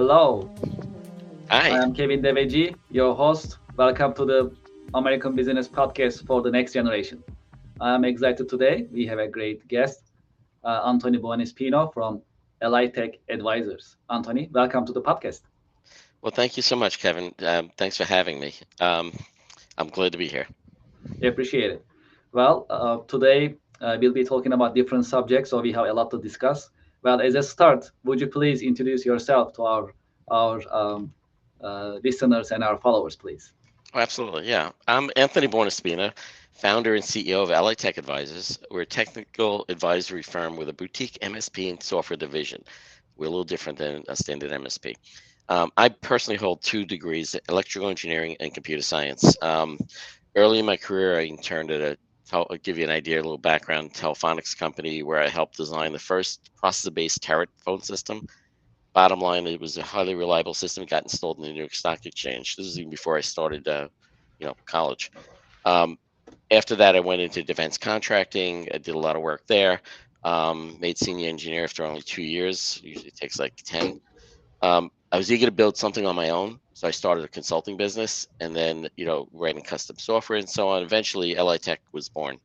Hello, I Hi. am Kevin Deveji, your host. Welcome to the American Business Podcast for the next generation. I am excited today. We have a great guest, Anthony Buonispino from Ally Tech Advisors. Anthony, welcome to the podcast. Well, thank you so much, Kevin. Thanks for having me. I'm glad to be here. We appreciate it. Well, today we'll be talking about different subjects, so we have a lot to discuss. Well, as a start, would you please introduce yourself to our listeners and our followers, please? Oh, absolutely. Yeah. I'm Anthony Bornaspina, founder and CEO of Ally Tech Advisors. We're a technical advisory firm with a boutique MSP and software division. We're a little different than a standard MSP. I personally hold two degrees, electrical engineering and computer science. Early in my career, I interned at I'll give you an idea, a little background, telephonics company where I helped design the first processor-based turret phone system. Bottom line, it was a highly reliable system. It got installed in the New York Stock Exchange. This is even before I started, college. Um, After that, I went into defense contracting. I did a lot of work there. Made senior engineer after only 2 years. Usually it takes like 10. I was eager to build something on my own, so I started a consulting business, and then writing custom software and so on. Eventually, LI Tech was born.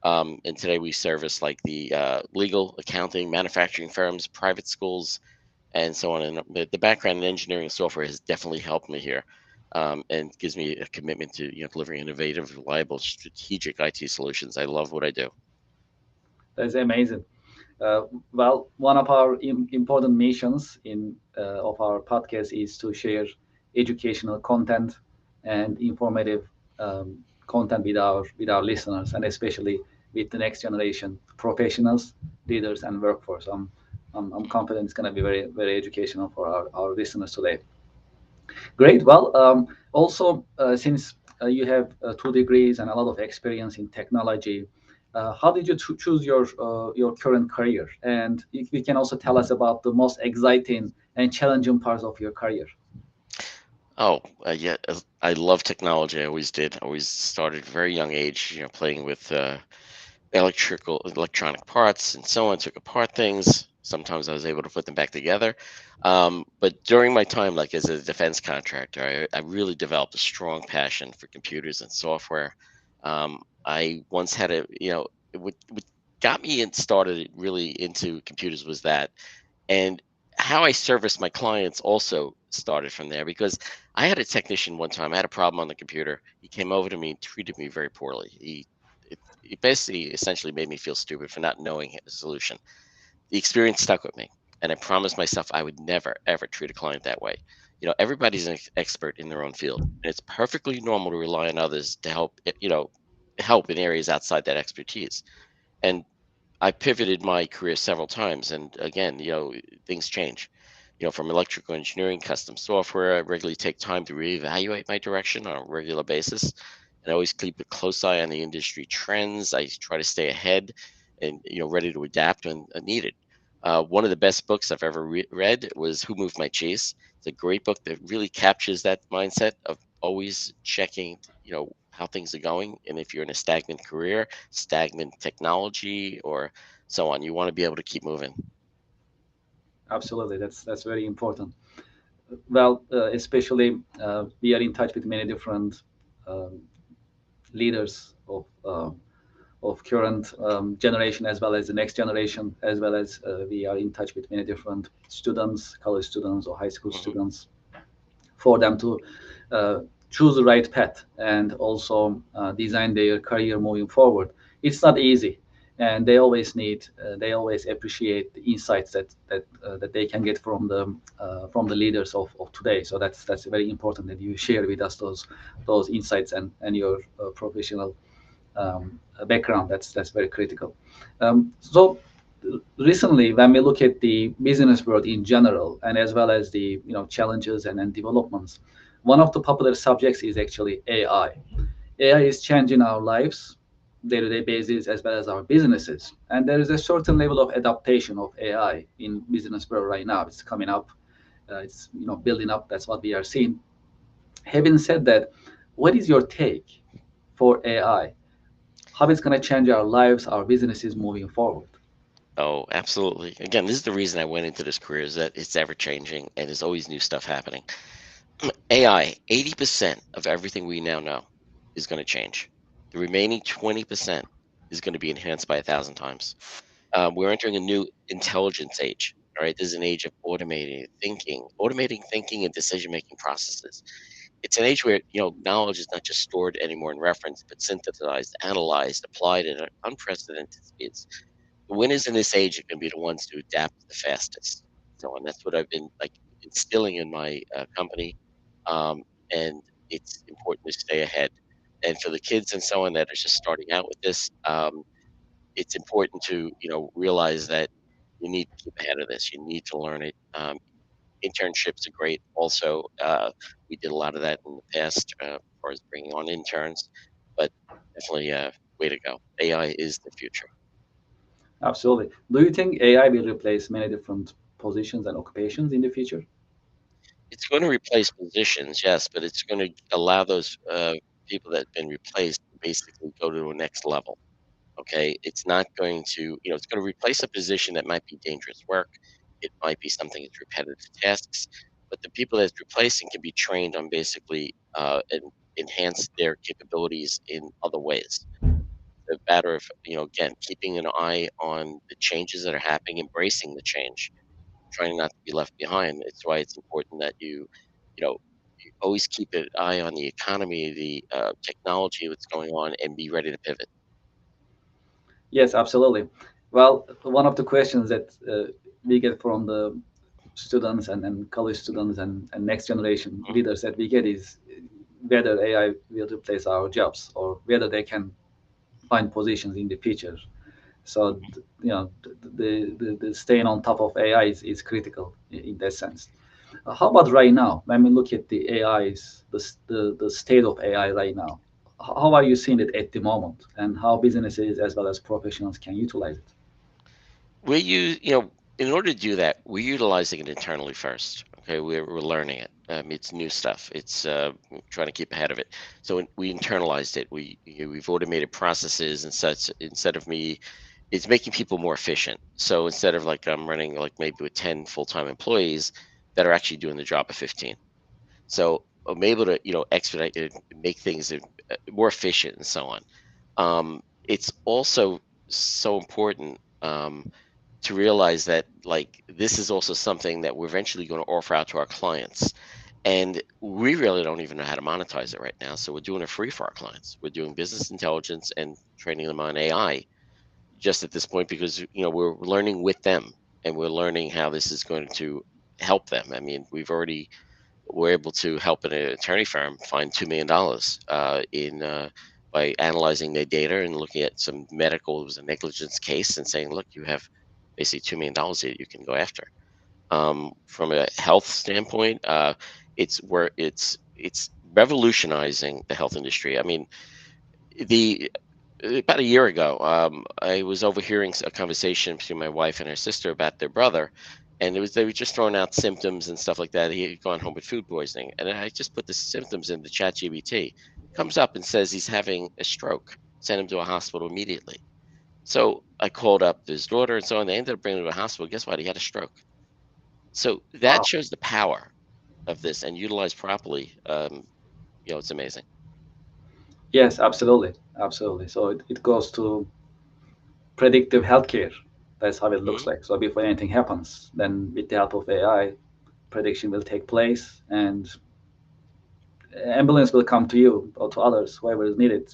And today we service like the legal, accounting, manufacturing firms, private schools, and so on. And the background in engineering and software has definitely helped me here, and gives me a commitment to delivering innovative, reliable, strategic IT solutions. I love what I do. That's amazing. Uh, well, one of our important missions in of our podcast is to share educational content and informative content with our listeners, and especially with the next generation professionals, leaders, and workforce. I'm confident it's going to be very educational for our listeners today. Great. Well, also since you have 2 degrees and a lot of experience in technology, how did you choose your current career? And if you can also tell us about the most exciting and challenging parts of your career. Oh, yeah, I love technology. I always did. I always started very young age, playing with electronic parts and so on. Took apart things. Sometimes I was able to put them back together. But during my time, like as a defense contractor, I really developed a strong passion for computers and software. I once had what got me and started really into computers was that, and how I service my clients also started from there because I had a technician one time. I had a problem on the computer. He came over to me and treated me very poorly. He basically essentially made me feel stupid for not knowing the solution. The experience stuck with me, and I promised myself I would never ever treat a client that way. Everybody's an expert in their own field, and it's perfectly normal to rely on others to help in areas outside that expertise. And I pivoted my career several times, and again, things change. From electrical engineering, custom software, I regularly take time to reevaluate my direction on a regular basis, and I always keep a close eye on the industry trends. I try to stay ahead and ready to adapt when needed. One of the best books I've ever read was Who Moved My Cheese. It's a great book that really captures that mindset of always checking, how things are going, and if you're in a stagnant career, stagnant technology, or so on, you want to be able to keep moving. Absolutely, that's very important. Well, especially we are in touch with many different um, leaders of current generation as well as the next generation, as well as we are in touch with many different students, college students or high school Hmm. students, for them to uh, choose the right path and also design their career moving forward. It's not easy, and they always appreciate the insights that they can get from the leaders of today. So that's very important that you share with us those insights and your professional background. That's very critical. So recently, when we look at the business world in general, and as well as the challenges and developments, one of the popular subjects is actually AI. AI is changing our lives day-to-day basis as well as our businesses, and there is a certain level of adaptation of AI in business world right now. It's coming up, it's building up. That's what we are seeing. Having said that, what is your take for AI? How it's going to change our lives, our businesses moving forward? Oh, absolutely. Again, this is the reason I went into this career is that it's ever changing and there's always new stuff happening. AI, 80% of everything we now know is going to change. The remaining 20% is going to be enhanced by 1,000 times. We're entering a new intelligence age. All right, this is an age of automating thinking and decision-making processes. It's an age where knowledge is not just stored anymore in reference, but synthesized, analyzed, applied at unprecedented speeds. The winners in this age are going to be the ones to adapt the fastest. So, and that's what I've been like instilling in my company, um, and it's important to stay ahead. And for the kids and so on that are just starting out with this, it's important to realize that you need to keep ahead of this. You need to learn it. Internships are great. Also, we did a lot of that in the past, as far as bringing on interns. But definitely, way to go. AI is the future. Absolutely. Do you think AI will replace many different positions and occupations in the future? It's going to replace positions, yes, but it's going to allow those people that have been replaced to basically go to a next level. Okay, it's not going to, it's going to replace a position that might be dangerous work. It might be something that's repetitive tasks, but the people that it's replacing can be trained on basically and enhance their capabilities in other ways. The matter of, again, keeping an eye on the changes that are happening, embracing the change, trying not to be left behind. It's why it's important that you know, you always keep an eye on the economy, the technology, what's going on, and be ready to pivot. Yes, absolutely. Well, one of the questions that we get from the students and college students and next generation Mhm. leaders that we get is whether AI will replace our jobs or whether they can find positions in the future. So, the staying on top of AI is critical in that sense. How about right now? When we look at the AIs, the state of AI right now, how are you seeing it at the moment, and how businesses as well as professionals can utilize it? In order to do that, we're utilizing it internally first. Okay, we're learning it. It's new stuff. It's trying to keep ahead of it. So we internalized it. We've automated processes and such. Instead of me, it's making people more efficient. So instead of like I'm running like maybe with 10 full-time employees that are actually doing the job of 15. So I'm able to expedite it, make things more efficient and so on. It's also so important. To realize that like this is also something that we're eventually going to offer out to our clients, and we really don't even know how to monetize it right now, so we're doing it free for our clients. We're doing business intelligence and training them on AI just at this point because we're learning with them, and we're learning how this is going to help them. I mean, we're able to help an attorney firm find $2 million in by analyzing their data and looking at some medical, it was a negligence case, and saying, look, you have basically $2 million that you can go after. From a health standpoint, it's revolutionizing the health industry. I mean, the about a year ago, I was overhearing a conversation between my wife and her sister about their brother, and they were just throwing out symptoms and stuff like that. He had gone home with food poisoning, and I just put the symptoms into ChatGPT. Comes up and says he's having a stroke. Send him to a hospital immediately. So I called up his daughter and so on. They ended up bringing him to the hospital. Guess what? He had a stroke. So that Wow. shows the power of this, and utilized properly. It's amazing. Yes, absolutely, absolutely. So it goes to predictive healthcare. That's how it looks Hmm. like. So before anything happens, then with the help of AI, prediction will take place, and ambulance will come to you or to others, whoever is needed.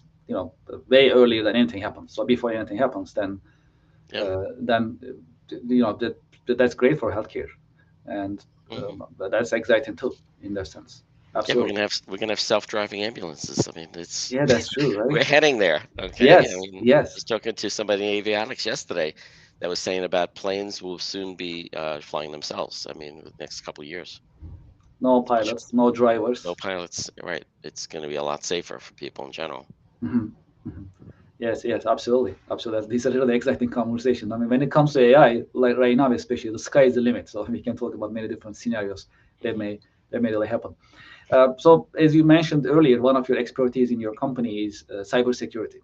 Way earlier than anything happens. So before anything happens, Yep. then that's great for healthcare, and Hmm. but that's exciting too in that sense. Yeah, Absolutely. we're gonna have self-driving ambulances. I mean, it's Yeah, that's true, right? we're heading there. Okay. I Yes, mean, I yes. was talking to somebody in avionics yesterday that was saying about planes will soon be flying themselves. I mean, the next couple of years. No Which pilots, no no drivers. pilots, right? It's going to be a lot safer for people in general. Mhm, mhm. Yes, yes, absolutely, absolutely. These are really exciting conversation. I mean, when it comes to AI, like right now, especially, the sky is the limit. So we can talk about many different scenarios that Hmm. may that may really happen. So, as you mentioned earlier, one of your expertise in your company is cybersecurity.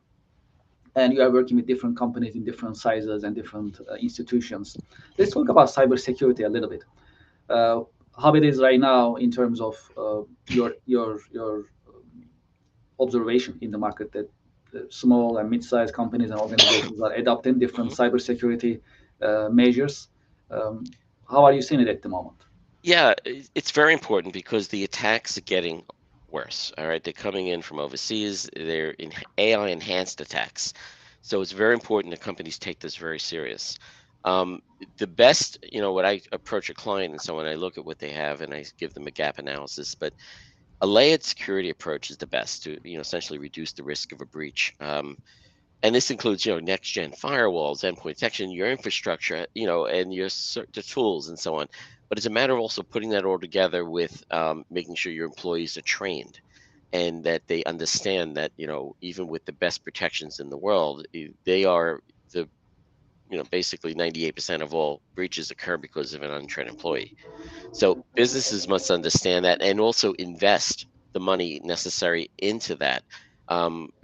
and you are working with different companies in different sizes and different institutions. Let's talk about cybersecurity a little bit. Uh, how it is right now in terms of your observation in the market that small and mid-sized companies and organizations are adopting different Mhm. cybersecurity measures. Um, how are you seeing it at the moment? Yeah, it's very important because the attacks are getting worse. All right, they're coming in from overseas. They're in AI enhanced attacks, so it's very important that companies take this very serious. Um, the best, when I approach a client and so when I look at what they have and I give them a gap analysis, but a layered security approach is the best to, essentially reduce the risk of a breach. And this includes, next gen firewalls, endpoint protection, your infrastructure, and the tools and so on. But it's a matter of also putting that all together with making sure your employees are trained and that they understand that, even with the best protections in the world, they are the, basically 98% of all breaches occur because of an untrained employee. So businesses must understand that and also invest the money necessary into that.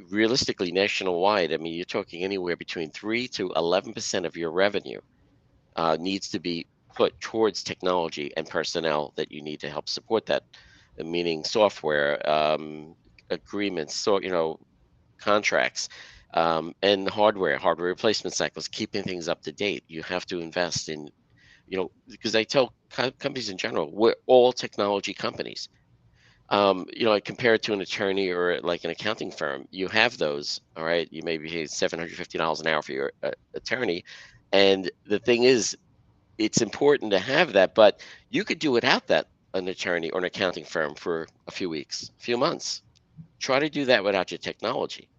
Realistically, nationwide, I mean, you're talking anywhere between 3 to 11% of your revenue needs to be put towards technology and personnel that you need to help support that, meaning software, agreements, contracts, and hardware replacement cycles, keeping things up to date. You have to invest in, because I tell companies in general, we're all technology companies. I compare it to an attorney or like an accounting firm. You have those, all right. You may be paid $750 an hour for your attorney, and the thing is, it's important to have that. But you could do without that, an attorney or an accounting firm for a few weeks, a few months. Try to do that without your technology,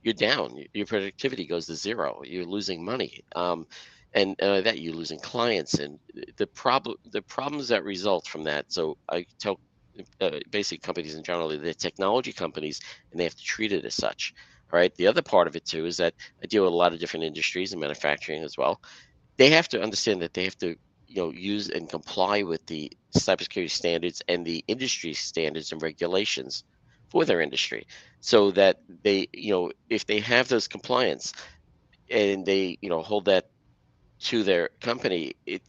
you're down. Your productivity goes to zero. You're losing money, and that you're losing clients, and the problems that result from that. So I tell basic companies in general, they're technology companies, and they have to treat it as such. All right. The other part of it too is that I deal with a lot of different industries and manufacturing as well. They have to understand that they have to, use and comply with the cybersecurity standards and the industry standards and regulations for their industry, so that they, if they have those compliance and they, hold that to their company, it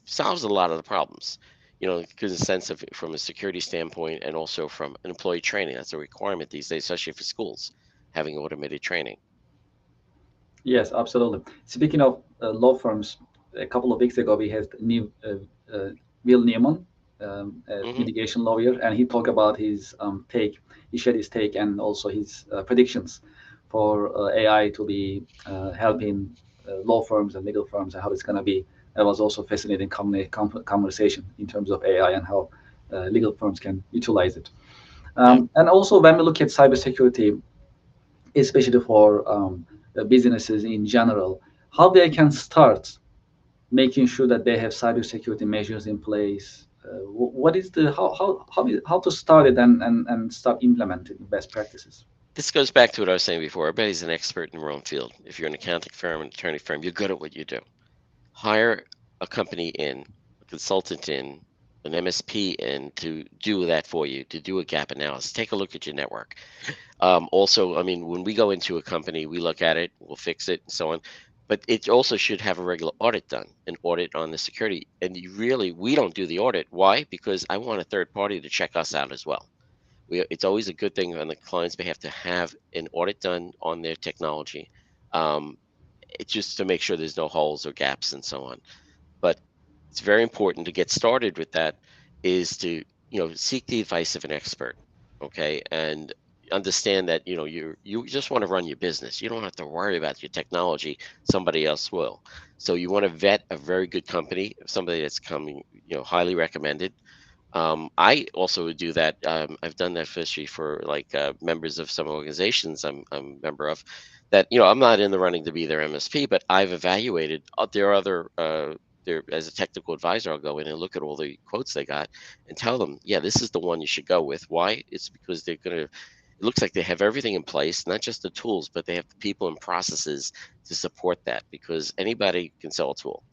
solves a lot of the problems. Because in the sense of from a security standpoint and also from an employee training, that's a requirement these days, especially for schools, having automated training. Yes, absolutely. Speaking of law firms, a couple of weeks ago we had Will Neiman, a Hmm. litigation lawyer, and he talked about his take. He shared his take and also his predictions for AI to be helping law firms and legal firms and how it's going to be. It was also fascinating conversation in terms of AI and how legal firms can utilize it. Yeah. And also when we look at cybersecurity, especially for businesses in general, how they can start making sure that they have cybersecurity measures in place. What is the how to start it and start implementing best practices? This goes back to what I was saying before. Everybody's an expert in their own field. If you're an accounting firm, an attorney firm, you're good at what you do. Hire a company in, a consultant in, an MSP in to do that for you, to do a gap analysis. Take a look at your network. Also, I mean, when we go into a company, we look at it, we'll fix it, and so on. But it also should have a regular audit done, an audit on the security. And we don't do the audit. Why? Because I want a third party to check us out as well. It's always a good thing on the client's behalf to have an audit done on their technology, um, it's just to make sure there's no holes or gaps and so on. But it's very important to get started with that is to, seek the advice of an expert, okay? And understand that, you just want to run your business. You don't have to worry about your technology, somebody else will. So you want to vet a very good company, somebody that's coming, highly recommended. I also would do that. I've done that especially for like members of some organizations I'm a member of. That I'm not in the running to be their MSP, but I've evaluated their other. Their, as a technical advisor, I'll go in and look at all the quotes they got and tell them, yeah, this is the one you should go with. Why? It's because they're gonna. It looks like they have everything in place, not just the tools, but they have the people and processes to support that. Because anybody can sell a tool,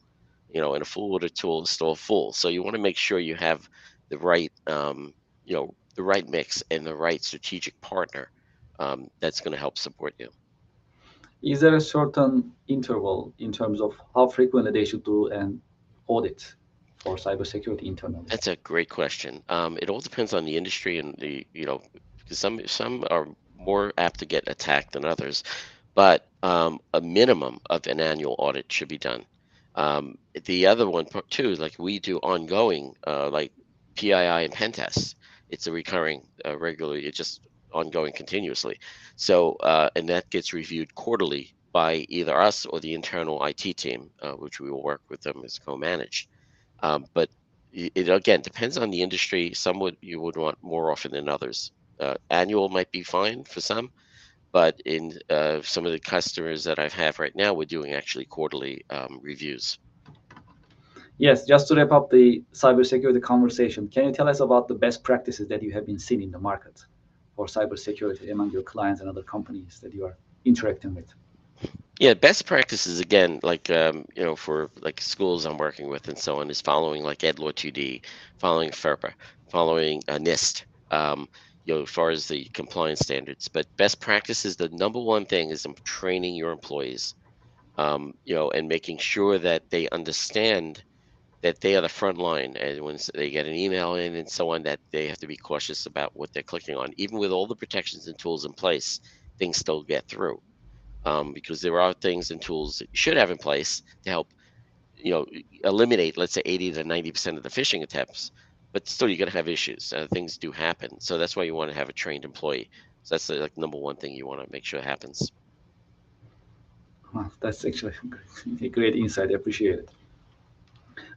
and a fool with a tool is still a fool. So you want to make sure you have the right, the right mix and the right strategic partner that's going to help support you. Is there a certain interval in terms of how frequently they should do an audit for cybersecurity internally? That's a great question. It all depends on the industry and the, because some are more apt to get attacked than others, but a minimum of an annual audit should be done. The other one too, like we do ongoing, like PII and pen tests. It's a recurring, regularly, it's just ongoing continuously. So, and that gets reviewed quarterly by either us or the internal IT team, which we will work with them as co-managed. But it again depends on the industry. Some would you would want more often than others. Annual might be fine for some, but in some of the customers that I have right now, we're doing actually quarterly reviews. Yes, just to wrap up the cybersecurity conversation, can you tell us about the best practices that you have been seeing in the market for cybersecurity among your clients and other companies that you are interacting with? Yeah, best practices again, like for like schools I'm working with and so on, is following like Ed Law 2D, following FERPA, following NIST. As far as the compliance standards, but best practices, the number one thing is training your employees, and making sure that they understand that they are the front line, and when they get an email in and so on, that they have to be cautious about what they're clicking on. Even with all the protections and tools in place, things still get through, because there are things and tools that you should have in place to help, eliminate, let's say, 80 to 90% of the phishing attempts. But still, you're going to have issues. Things do happen, so that's why you want to have a trained employee. So that's the like number one thing you want to make sure happens. Wow, that's actually a great insight. Appreciate it.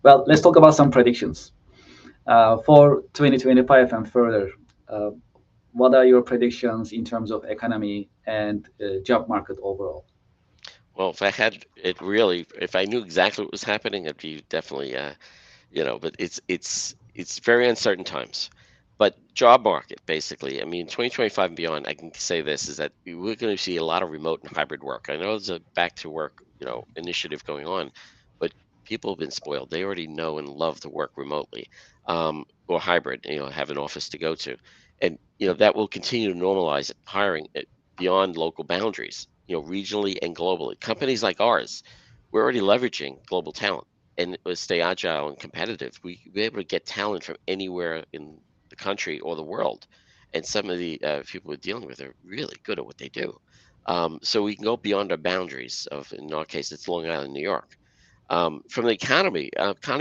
Well, let's talk about some predictions for 2025 and further. Uh, what are your predictions in terms of economy and job market overall? Well, if I had it really, if I knew exactly what was happening, I'd be definitely but it's very uncertain times. But job market, basically, I mean, 2025 and beyond, I can say this is that we're going to see a lot of remote and hybrid work. I know there's a back to work, initiative going on, but people have been spoiled. They already know and love to work remotely, or hybrid, have an office to go to. And, that will continue to normalize hiring beyond local boundaries, regionally and globally. Companies like ours, we're already leveraging global talent and stay agile and competitive. We're able to get talent from anywhere in the country or the world. And some of the people we're dealing with are really good at what they do. So we can go beyond our boundaries of, in our case, it's Long Island, New York. From the economy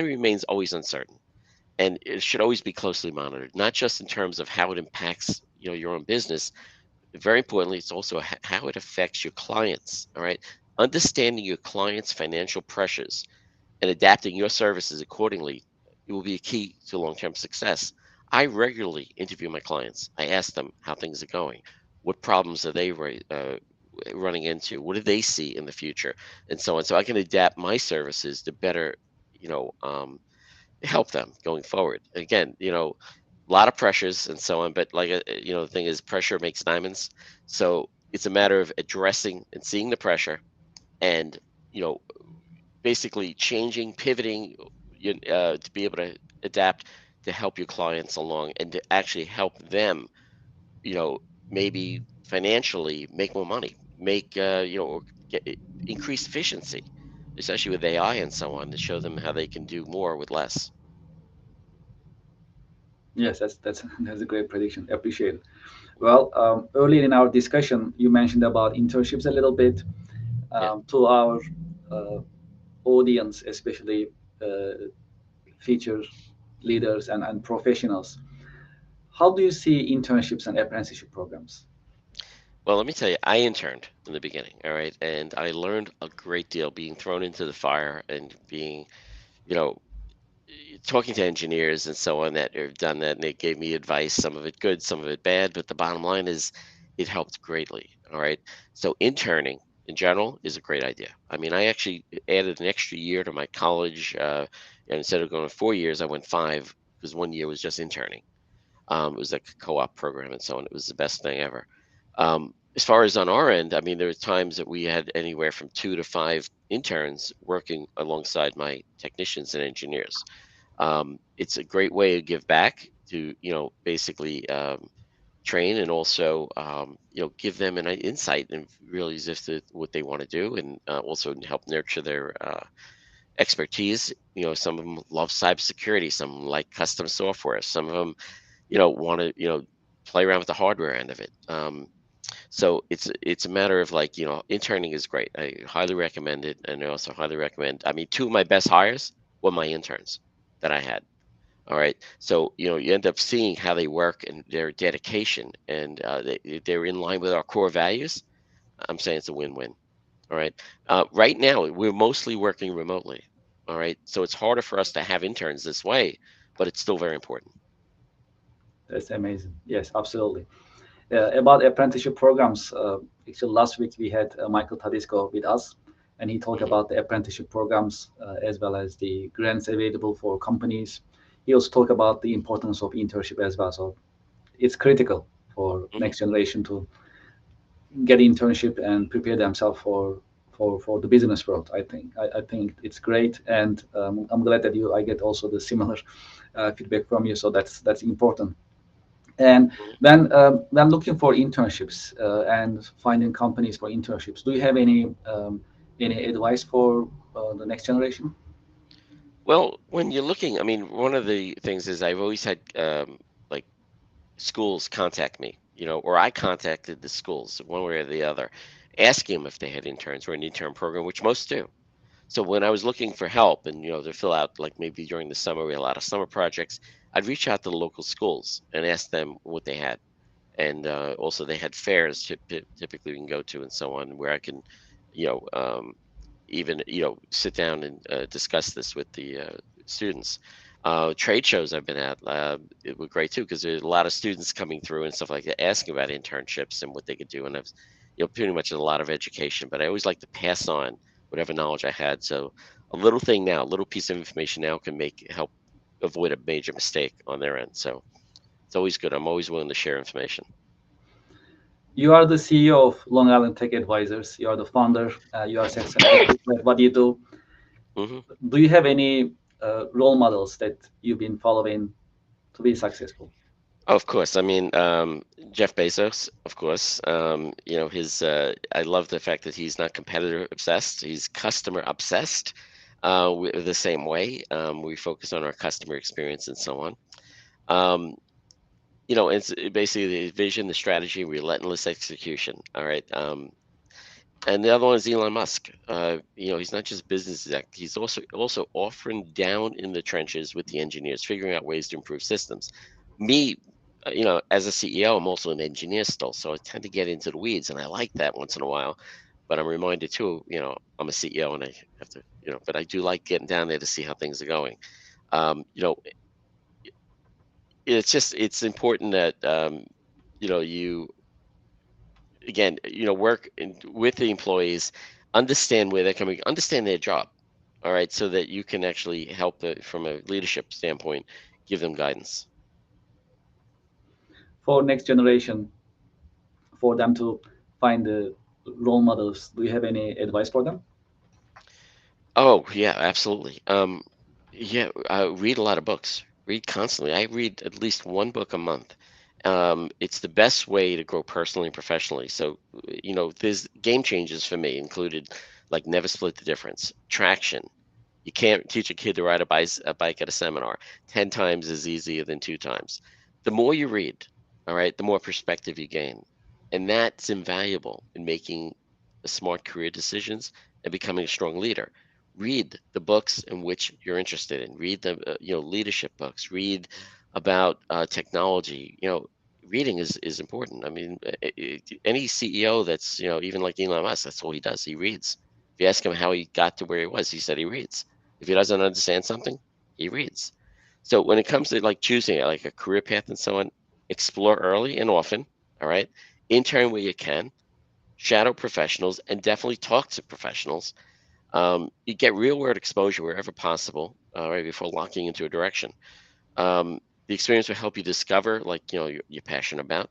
remains always uncertain, and it should always be closely monitored, not just in terms of how it impacts, your own business. Very importantly, it's also how it affects your clients. All right, understanding your clients' financial pressures and adapting your services accordingly, it will be a key to long-term success. I regularly interview my clients. I ask them how things are going. What problems are they running into? What do they see in the future? And so on. So I can adapt my services to better, you know, um, help them going forward. Again, a lot of pressures and so on, but like, the thing is pressure makes diamonds. So it's a matter of addressing and seeing the pressure and, you know, basically changing, pivoting, to be able to adapt to help your clients along and to actually help them, you know, maybe financially make more money, make, or get increased efficiency, especially with AI and so on, to show them how they can do more with less. Yes, that's that's a great prediction. Appreciate it. Well, earlier in our discussion, you mentioned about internships a little bit. Yeah. To our uh, audience, especially uh, feature leaders and professionals, how do you see internships and apprenticeship programs? Well, let me tell you, I interned in the beginning, all right, and I learned a great deal being thrown into the fire and being, you know, talking to engineers and so on that have done that, and they gave me advice, some of it good, some of it bad, but the bottom line is it helped greatly. All right. So interning in general is a great idea. I mean, I actually added an extra year to my college, and instead of going 4 years, I went 5 because 1 year was just interning. It was like a co-op program and so on. It was the best thing ever. As far as on our end, I mean, there were times that we had anywhere from 2 to 5 interns working alongside my technicians and engineers. It's a great way to give back to, basically, train and also give them an insight and really as if to what they want to do, and also help nurture their expertise. Some of them love cybersecurity, some like custom software, some of them want to play around with the hardware end of it. So it's a matter of like, interning is great. I highly recommend it, and I also highly recommend. I mean, two of my best hires were my interns that I had. All right. So, you end up seeing how they work and their dedication, and they're in line with our core values. I'm saying it's a win-win. All right. Right now, we're mostly working remotely. All right. So it's harder for us to have interns this way, but it's still very important. That's amazing. Yes, absolutely. About apprenticeship programs, actually last week we had Michael Tadisco with us, and he talked Hmm. about the apprenticeship programs as well as the grants available for companies. He also talked about the importance of internship as well. So it's critical for Hmm. next generation to get internship and prepare themselves for the business world. I think it's great, and I'm glad that I get also the similar feedback from you. So that's important. And when looking for internships and finding companies for internships, do you have any advice for the next generation? Well, when you're looking, I mean, one of the things is I've always had like schools contact me, or I contacted the schools one way or the other, asking them if they had interns or an intern program, which most do. So when I was looking for help and to fill out, like maybe during the summer, we had a lot of summer projects, I'd reach out to the local schools and ask them what they had. And also they had fairs typically we can go to and so on, where I can, you know, um, even sit down and discuss this with the students. Trade shows I've been at, it were great too, because there's a lot of students coming through and stuff like that, asking about internships and what they could do. And I've, pretty much a lot of education, but I always like to pass on whatever knowledge I had. So a little thing now, a little piece of information now can help avoid a major mistake on their end. So it's always good. I'm always willing to share information. You are the CEO of Long Island Tech Advisors. You are the founder. You are successful at what you do. Hmm. Do you have any role models that you've been following to be successful? Oh, of course. I mean, Jeff Bezos, of course. His. I love the fact that he's not competitor obsessed. He's customer obsessed. We're the same way. We focus on our customer experience and so on. Um, it's basically the vision, the strategy, relentless execution. All right. And the other one is Elon Musk. He's not just business exec. He's also offering down in the trenches with the engineers, figuring out ways to improve systems. Me, as a CEO, I'm also an engineer still, so I tend to get into the weeds, and I like that once in a while. But I'm reminded too, I'm a CEO, and I have to, but I do like getting down there to see how things are going. Um, you know, it's important that you again, work with the employees, understand where they're coming, understand their job. All right, so that you can actually help from a leadership standpoint, give them guidance. For next generation, for them to find the role models, do you have any advice for them? Oh yeah, absolutely. Yeah, read a lot of books. Read constantly. I read at least one book a month. It's the best way to grow personally and professionally. So, there's game changers for me included, like Never Split the Difference, Traction. You can't teach a kid to ride a bike at a seminar. 10 times is easier than 2 times. The more you read, all right, the more perspective you gain. And that's invaluable in making smart career decisions and becoming a strong leader. Read the books in which you're interested in. Read the leadership books. Read about technology. Reading is important. I mean, any CEO that's even like Elon Musk, that's all he does. He reads. If you ask him how he got to where he was, he said he reads. If he doesn't understand something, he reads. So when it comes to like choosing like a career path and so on, explore early and often. All right, intern where you can, shadow professionals, and definitely talk to professionals. You get real world exposure wherever possible. Right before locking into a direction. The experience will help you discover like you're passionate about,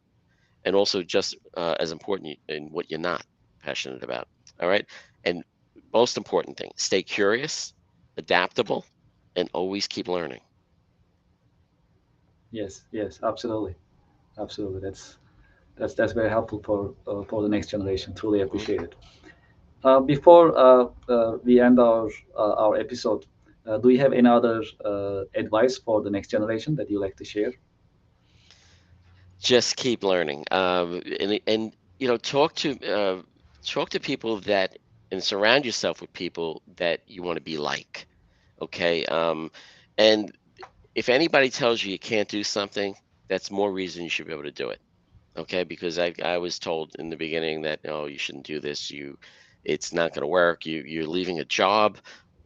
and also just as important in what you're not passionate about. All right. And most important thing, stay curious, adaptable, and always keep learning. Yes, yes, absolutely. Absolutely. That's very helpful for the next generation. Truly Mhm. appreciate it. Before we end our episode, do you have any other advice for the next generation that you like to share? Just keep learning, and talk to people that and surround yourself with people that you want to be like. Okay, and if anybody tells you you can't do something, that's more reason you should be able to do it. Okay, because I was told in the beginning that, oh, you shouldn't do this, it's not going to work, you're leaving a job.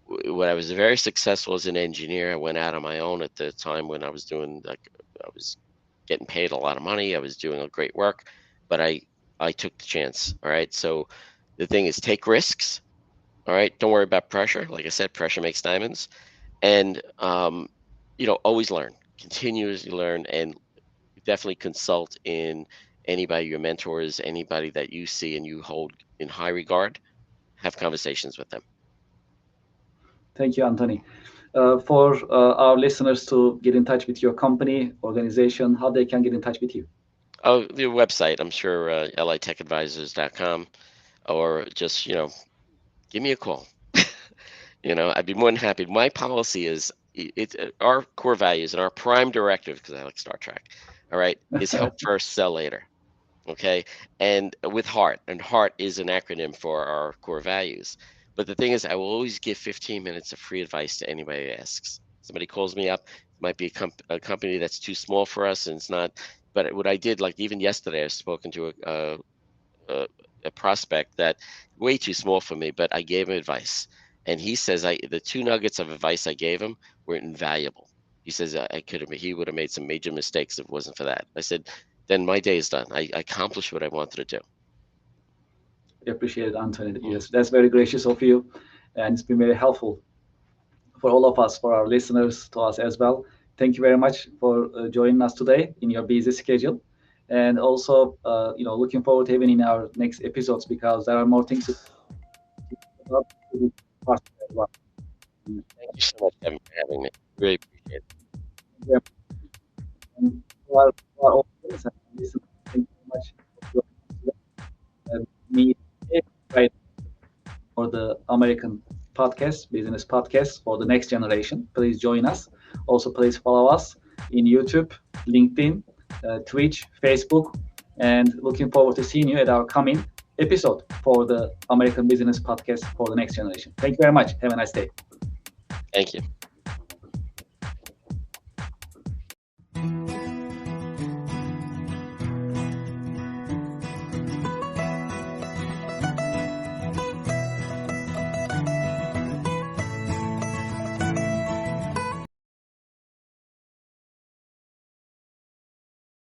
When I was very successful as an engineer, I went out on my own at the time when I was doing, like, I was getting paid a lot of money, I was doing a great work, but I took the chance. All right, so the thing is, take risks. All right, don't worry about pressure. Like I said, pressure makes diamonds. And always learn, continuously learn, and definitely consult in anybody, your mentors, anybody that you see and you hold in high regard. Have conversations with them. Thank you, Anthony. For our listeners to get in touch with your company, organization, how they can get in touch with you? Oh, the website, I'm sure, litechadvisors.com, or just, give me a call. I'd be more than happy. My policy is, our core values and our prime directive, because I like Star Trek, all right, is help first, sell later. Okay, and with heart, and heart is an acronym for our core values. But the thing is, I will always give 15 minutes of free advice to anybody that asks. Somebody calls me up, it might be a company that's too small for us and it's not. But what I did, like even yesterday, I've spoken to a, a prospect that way too small for me, but I gave him advice, and he says the two nuggets of advice I gave him were invaluable. He says he would have made some major mistakes if it wasn't for that. I said, then my day is done. I accomplished what I wanted to do. We appreciate it, Anthony. Mm. Yes, that's very gracious of you, and it's been very helpful for all of us, for our listeners, to us as well. Thank you very much for joining us today in your busy schedule, and also, looking forward to having in our next episodes because there are more things to talk about as well. Thank you so much, Kevin, for having me. Really appreciate it. And to our audience and listeners, thank you very much for joining us today. Me right for the American podcast, business podcast for the next generation. Please join us. Also, please follow us in YouTube, LinkedIn, Twitch, Facebook, and looking forward to seeing you at our coming episode for the American Business Podcast for the next generation. Thank you very much. Have a nice day. Thank you.